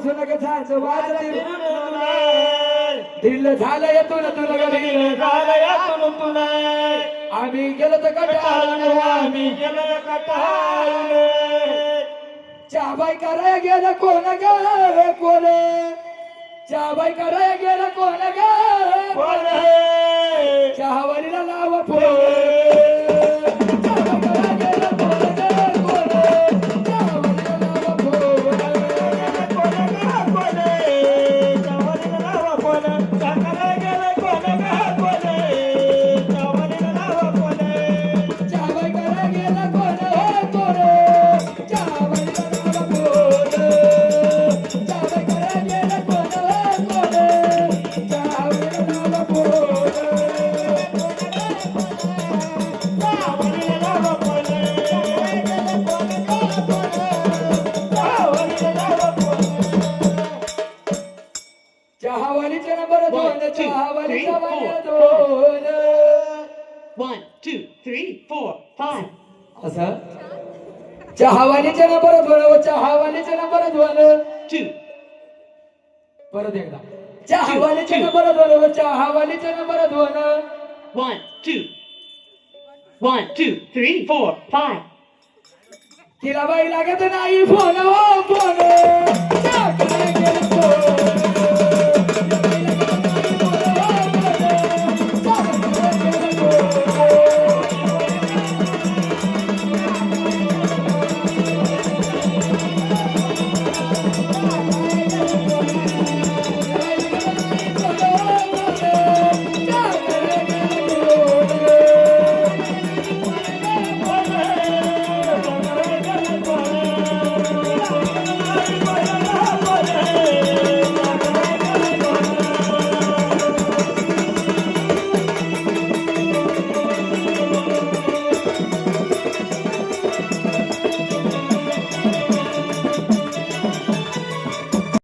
सुन कथाच वाजते दिल झालं येतून तुला दिल झालं यातून तुला आम्ही गेलो तर कटाळून आम्ही गेलो कटाळून चहाबाई कराय गेलं कोण ग कोण चहाबाई कराय गेलं कोण ग कोण चहावालीला लाव फोन चहावालीचा नंबर दोन चहावालीचा दोन 1, 2, 3, 4, 5. असं चहावालीचा नंबर दोन चहावालीचा नंबर दोन 2, परत एकदा चहावालीचा नंबर दोन चहावालीचा नंबर दोन 1, 2. 1, 2, 3, 4, 5. तिला बाई लागत नाही फोन हो फोन